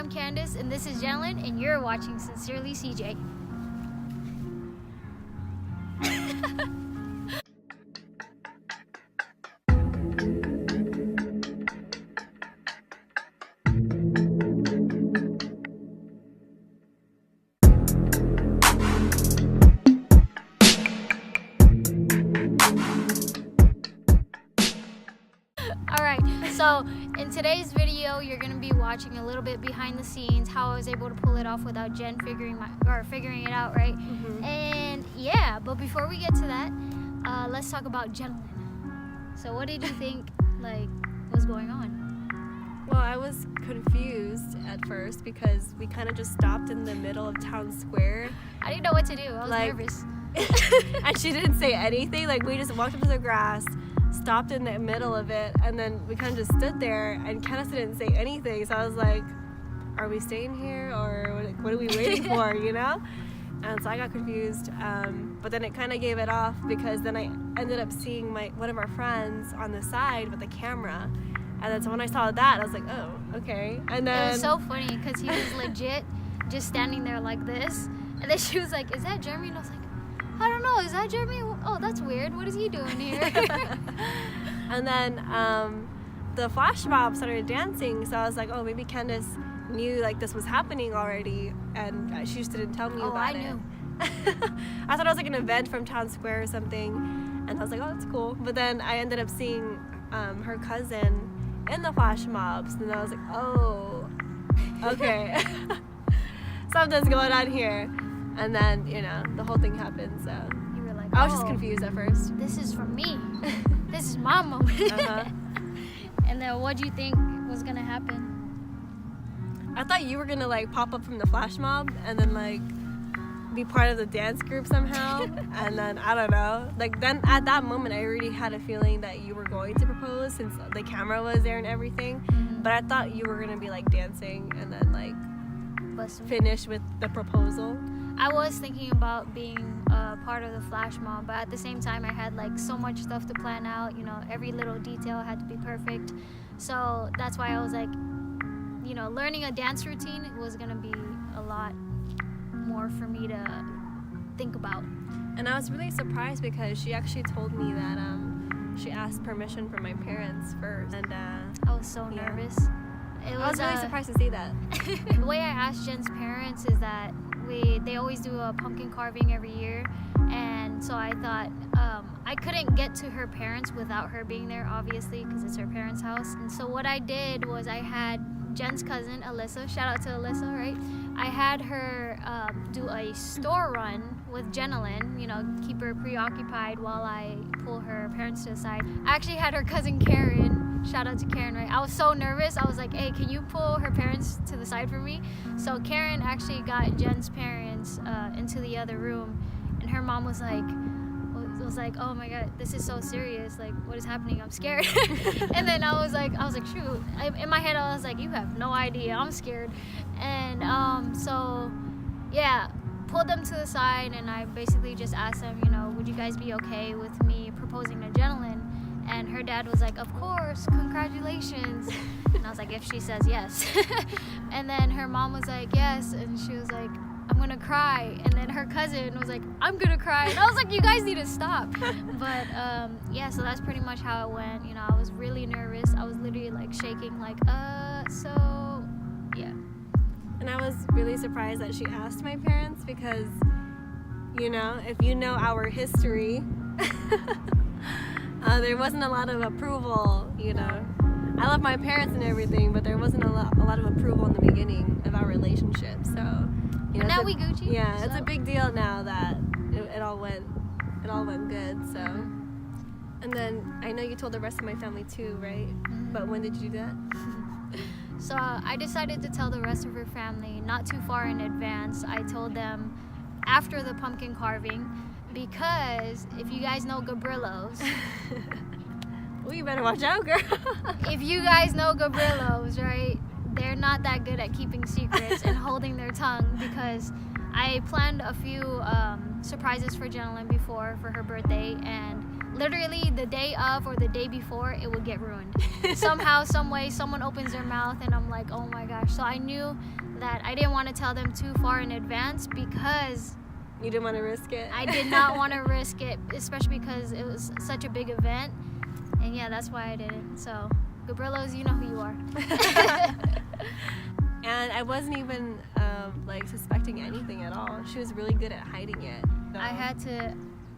I'm Candice, and this is Jenlyn, and you're watching sincerelyCJ. Alright, so in today's video, you're going to be watching a little bit behind the scenes, how I was able to pull it off without Jen figuring it out, right? Mm-hmm. And yeah, but before we get to that, let's talk about Jenlyn. So what did you think, was going on? Well, I was confused at first because we kind of just stopped in the middle of town square. I didn't know what to do. I was nervous. And she didn't say anything. We just walked up to the grass, stopped in the middle of it, and then we kind of just stood there, and Candice didn't say anything. So I was like, are we staying here, or what are we waiting for, you know? And so I got confused, but then it kind of gave it off because then I ended up seeing one of our friends on the side with the camera, and then so when I saw that, I was like, oh, okay. And then it was so funny because he was legit just standing there like this, and then she was like, is that Jeremy? And I was like, I don't know, is that Jeremy? Oh, that's weird. What is he doing here? And then the flash mob started dancing, so I was like, oh, maybe Candice knew this was happening already, and she just didn't tell me about it. I knew. I thought it was an event from town square or something, and I was like, oh, that's cool. But then I ended up seeing her cousin in the flash mobs, and I was like, oh, okay. Something's going on here. And then, the whole thing happened, so you were like, I was just confused at first. This is for me. This is my moment. Uh-huh. And then what do you think was going to happen? I thought you were going to, pop up from the flash mob and then, be part of the dance group somehow. And then, I don't know. Then at that moment, I already had a feeling that you were going to propose since the camera was there and everything. Mm-hmm. But I thought you were going to be, dancing and then, finish with the proposal. I was thinking about being part of the flash mob, but at the same time I had so much stuff to plan out, every little detail had to be perfect. So that's why I was learning a dance routine was going to be a lot more for me to think about. And I was really surprised because she actually told me that she asked permission from my parents first. And I was so nervous. I was really surprised to see that. The way I asked Jen's parents is that they always do a pumpkin carving every year, and so I thought I couldn't get to her parents without her being there, obviously, because it's her parents' house. And so what I did was I had Jen's cousin Alyssa, shout out to Alyssa, right? I had her do a store run with Jenlyn, keep her preoccupied while I pull her parents to the side. I actually had her cousin Karen. Shout out to Karen, right? I was so nervous. I was like, hey, can you pull her parents to the side for me? So Karen actually got Jen's parents into the other room, and her mom was like, oh my God, this is so serious. What is happening? I'm scared. And then I was like, shoot. In my head, I was like, you have no idea. I'm scared. And so, yeah, pulled them to the side, and I basically just asked them, would you guys be okay with me proposing to Jenlyn? And her dad was like, of course, congratulations. And I was like, if she says yes. And then her mom was like, yes. And she was like, I'm going to cry. And then her cousin was like, I'm going to cry. And I was like, you guys need to stop. But yeah, so that's pretty much how it went. I was really nervous. I was literally shaking so yeah. And I was really surprised that she asked my parents because, if you know our history, there wasn't a lot of approval, I love my parents and everything, but there wasn't a lot of approval in the beginning of our relationship. So, but now we Gucci. Yeah, so. It's a big deal now that it all went good. So, and then I know you told the rest of my family too, right? Mm-hmm. But when did you do that? So I decided to tell the rest of her family not too far in advance. I told them after the pumpkin carving. Because if you guys know Gabrillos, well, you better watch out, girl. If you guys know Gabrillos, right, they're not that good at keeping secrets and holding their tongue, because I planned a few surprises for Jenlyn before for her birthday, and literally the day of or the day before, it would get ruined. Somehow, some way, someone opens their mouth and I'm like, oh my gosh. So I knew that I didn't want to tell them too far in advance because You didn't want to risk it? I did not want to risk it, especially because it was such a big event. And yeah, that's why I didn't. So, Gabrillos, you know who you are. And I wasn't even like suspecting anything at all. She was really good at hiding it. So. I had to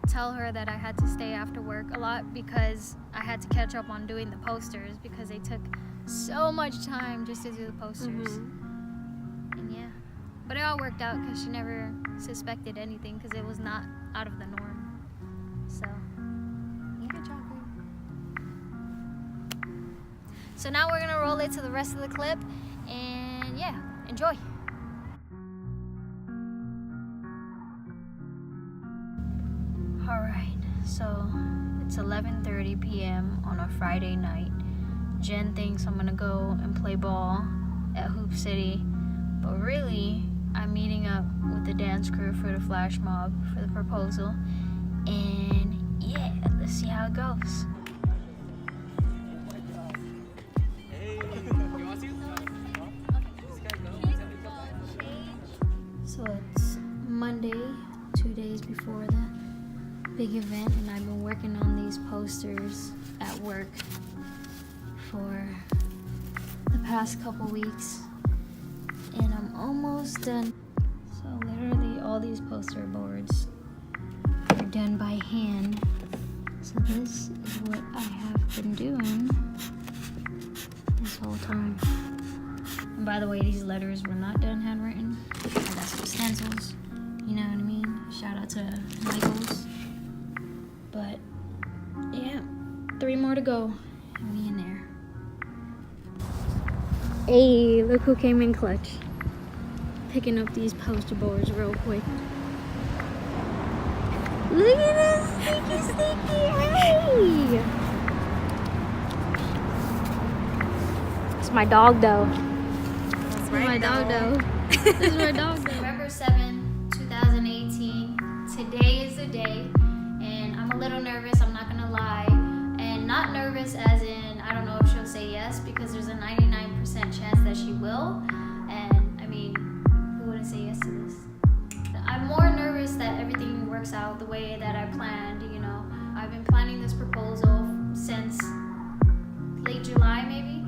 tell her that I had to stay after work a lot because I had to catch up on doing the posters because they took so much time just to do the posters. And yeah, but it all worked out because she never suspected anything because it was not out of the norm. So yeah. Good job. So now we're gonna roll it to the rest of the clip, and yeah, enjoy. All right, so it's 11:30 p.m. on a Friday night. Jen thinks I'm gonna go and play ball at Hoop City, but really I'm meeting up with the dance crew for the flash mob for the proposal, and yeah, let's see how it goes. So it's Monday, 2 days before the big event, and I've been working on these posters at work for the past couple weeks, and I'm almost done. So literally all these poster boards are done by hand. So this is what I have been doing this whole time. And by the way, these letters were not done handwritten. I got some stencils, you know what I mean? Shout out to Michaels. But yeah, 3 more to go. And we in there. Hey, look who came in clutch. Picking up these poster boards real quick. Look at this sneaky. Hey! It's my dog though. That's My dog though. This is my dog though. November 7, 2018. Today is the day, and I'm a little nervous, I'm not gonna lie. And not nervous as in, I don't know if she'll say yes, because there's a 99% chance that she will. And I mean, who wouldn't say yes to this? I'm more nervous that everything works out the way that I planned, you know. I've been planning this proposal since late July maybe.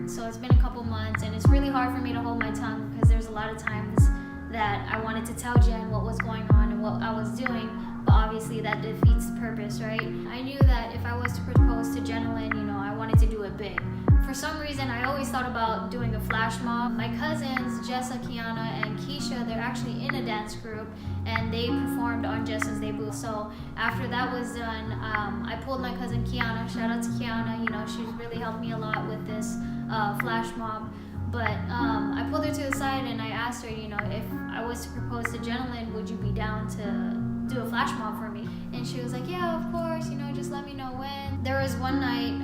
So it's been a couple months, and it's really hard for me to hold my tongue because there's a lot of times that I wanted to tell Jen what was going on and what I was doing, but obviously that defeats the purpose, right? I knew that if I was to propose to Jenilyn, you know, I wanted to do it big. For some reason, I always thought about doing a flash mob. My cousins, Jessa, Kiana, and Keisha, they're actually in a dance group, and they performed on Jessa's debut. So after that was done, I pulled my cousin Kiana. Shout out to Kiana, you know, she's really helped me a lot with this flash mob. But I pulled her to the side and I asked her, you know, if I was to propose to Jenilyn, would you be down to do a flash mob for me? And she was like, yeah, of course, you know, just let me know when. There was one night,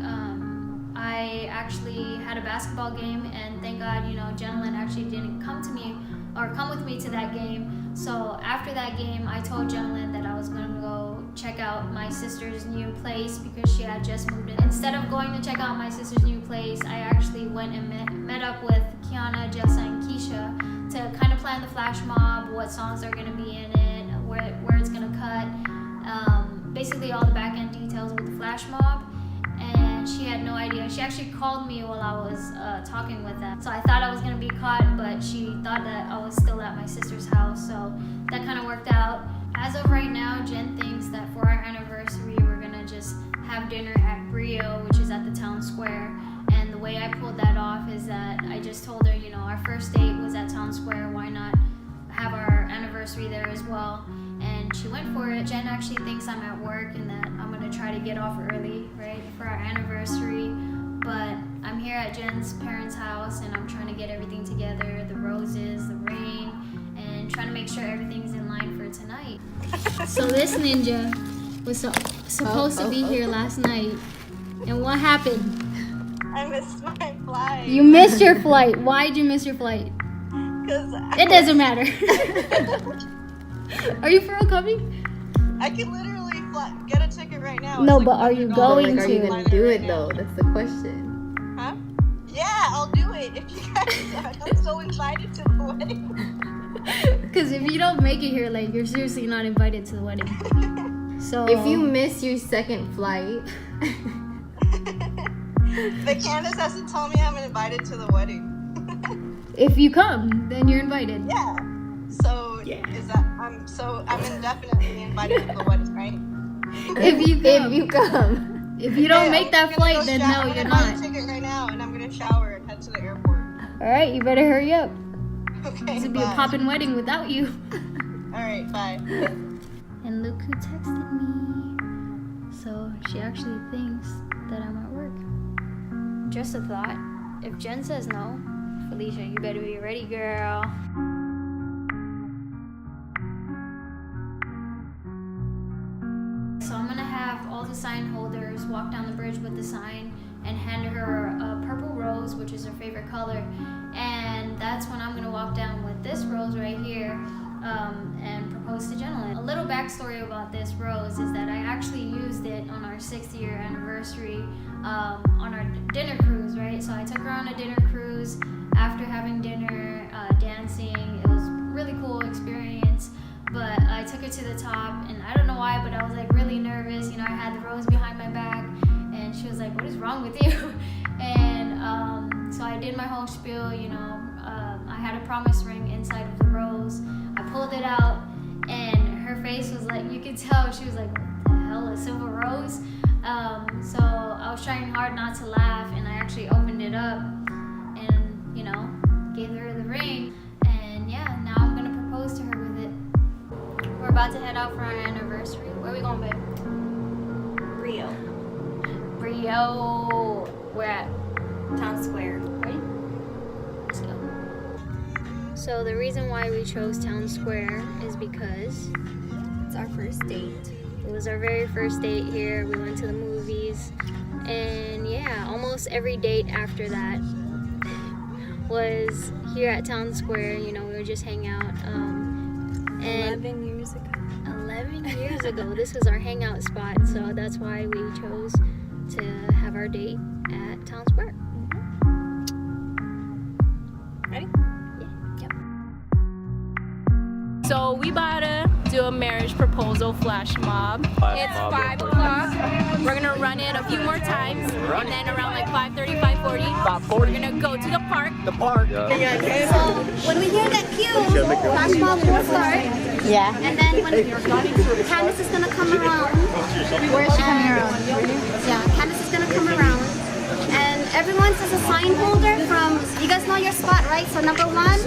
I actually had a basketball game, and thank God, you know, Jenilyn actually didn't come with me to that game. So after that game, I told Jenilyn that I was gonna go check out my sister's new place because she had just moved in. Instead of going to check out my sister's new place, I actually went and met up with Kiana, Jessa, and Keisha to kind of plan the flash mob, what songs are gonna be in it, where it's gonna cut, basically all the back end details with the flash mob. And she had no idea. She actually called me while I was talking with them. So I thought I was gonna be caught, but she thought that I was still at my sister's house. So that kind of worked out. As of right now, Jen thinks that for our anniversary, we're gonna just have dinner at Brio, which is at the town square. And the way I pulled that off is that I just told her, you know, our first date was at town square. Why not have our anniversary there as well? And she went for it. Jen actually thinks I'm at work and that I'm gonna try to get off early, right, for our anniversary. But I'm here at Jen's parents' house and I'm trying to get everything together, the roses, the ring, and trying to make sure everything's in line for tonight. So this ninja was supposed to be here last night, and what happened? I missed my flight. You missed your flight. Why did you miss your flight? Because It doesn't matter. Are you for real coming? I could literally get a ticket right now. No, It's but are you $100. going Are you to? gonna do it though? That's the question. Huh? Yeah, I'll do it if you guys are. I'm so invited to the wedding. Because if you don't make it here, like, you're seriously not invited to the wedding. So If you miss your second flight, But Candice hasn't told me I'm invited to the wedding. if you come, then you're invited. Yeah. So is that I'm indefinitely invited to the wedding, right? If you come. if you come, If you don't Okay, make I'm that gonna flight, go then shower. no, I'm you're gonna buy not. a ticket right now, and I'm gonna shower and head to the airport. All right, you better hurry up. Okay. This would be a bye. poppin' wedding without you. All right. Bye. And look who texted me. So she actually thinks that I'm at work. Just a thought. If Jen says no, Felicia, you better be ready, girl. So I'm gonna have all the sign holders walk down the bridge with the sign and hand her a purple rose, which is her favorite color. And that's when I'm gonna walk down with this rose right here and propose to Jenna. A little backstory about this rose is that I actually used it on our 6th year anniversary on our dinner cruise, right? So I took her on a dinner cruise after having dinner, dancing. It was a really cool experience. But I took her to the top, and I don't know why, but I was like really nervous. You know, I had the rose behind my back, and she was like, "What is wrong with you?" And so I did my whole spiel. You know, I had a promise ring inside of the rose. I pulled it out, and her face was like, you could tell she was like, "What the hell, a silver rose?" So I was trying hard not to laugh, and I actually opened it up, and you know, gave her the ring. And yeah, now I'm gonna propose to her with it. We're about to head out for our anniversary. Where are we going, babe? Rio. Rio. We're at Town Square. Ready? Let's go. So the reason why we chose Town Square is because It's our first date. it was our very first date here. We went to the movies, and yeah, almost every date after that was here at Town Square. You know, we would just hang out. And 11 years ago. 11 years ago, this was our hangout spot, so that's why we chose to have our date at Town Square. Ready? Yep. So we about to do a marriage proposal flash mob. It's 5 o'clock. We're gonna run it a few more times, and then around like 5:30, 5:40, we're gonna go to the park. When we hear that cue, flash mob will start. Yeah. And then when Candice is gonna come around. Where is she coming around? Yeah, Candice is gonna come around. And everyone says a sign holder from, you guys know your spot, right? So number 1.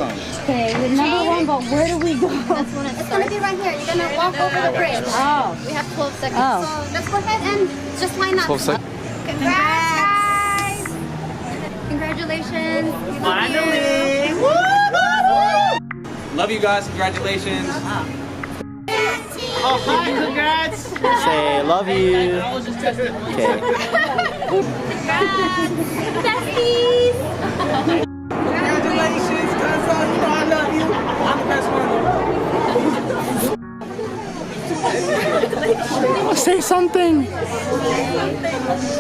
Okay, with number 1, but where do we go? That's when it's gonna be right here. You're gonna walk over the bridge. Oh. We have 12 seconds. Oh. So let's go ahead and just line up. 12 seconds. Congrats, guys! Congratulations. Finally! Love you guys. Congratulations. Oh, hi, congrats! Say love you. Okay. Besties! Congratulations, Cuzzo. You know I love you. I'm the best one. Say something.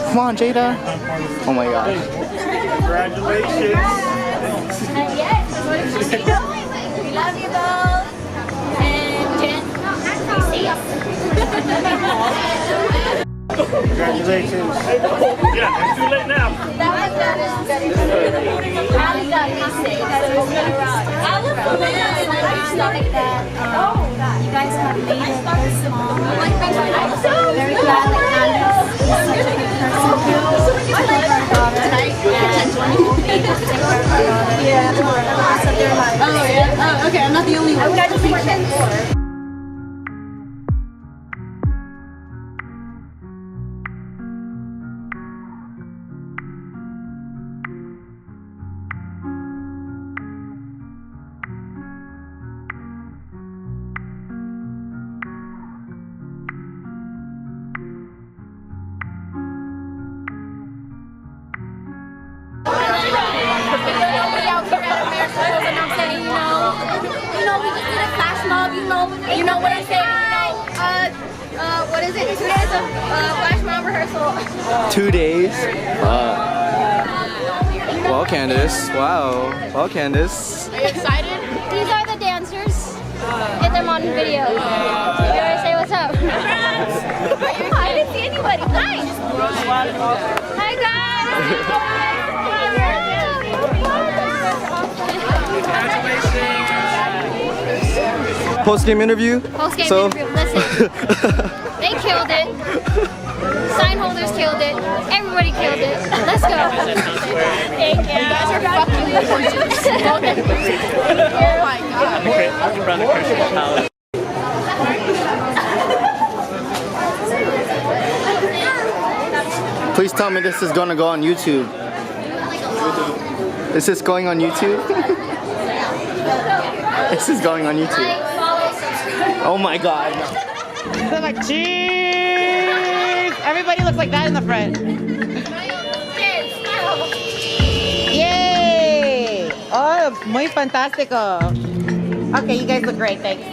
Come on, Jada. Oh my God. Congratulations. We love you both. And Jen, Congratulations. Yeah, it's too late now. you guys have made it this long. I'm so very glad that Candice is such a good person to take care of our daughter tonight and will be able to take care of our daughter for the rest of their lives. Oh yeah? Oh, okay, I'm not the only one. Congratulations. You know, we just did a flash mob, you know what I'm saying, What is it? 2 days of flash mob rehearsal. 2 days? Well, Candice. Wow. Well, Candice. Are you excited? These are the dancers. Get them on video. You wanna say what's up? I didn't see anybody. Hi. Hi guys. Post-game interview? Post-game interview. Listen. They killed it. Sign holders killed it. Everybody killed it. Let's go. Thank you. You guys are fucking gorgeous. Oh my god. Okay, I'm around the Christian house. Please tell me this is gonna go on YouTube. Is this going on YouTube? This is going on YouTube. Like, follow, subscribe. Oh my god. They're like, cheese! Everybody looks like that in the front. Yay! Oh, muy fantástico. Okay, you guys look great, thanks.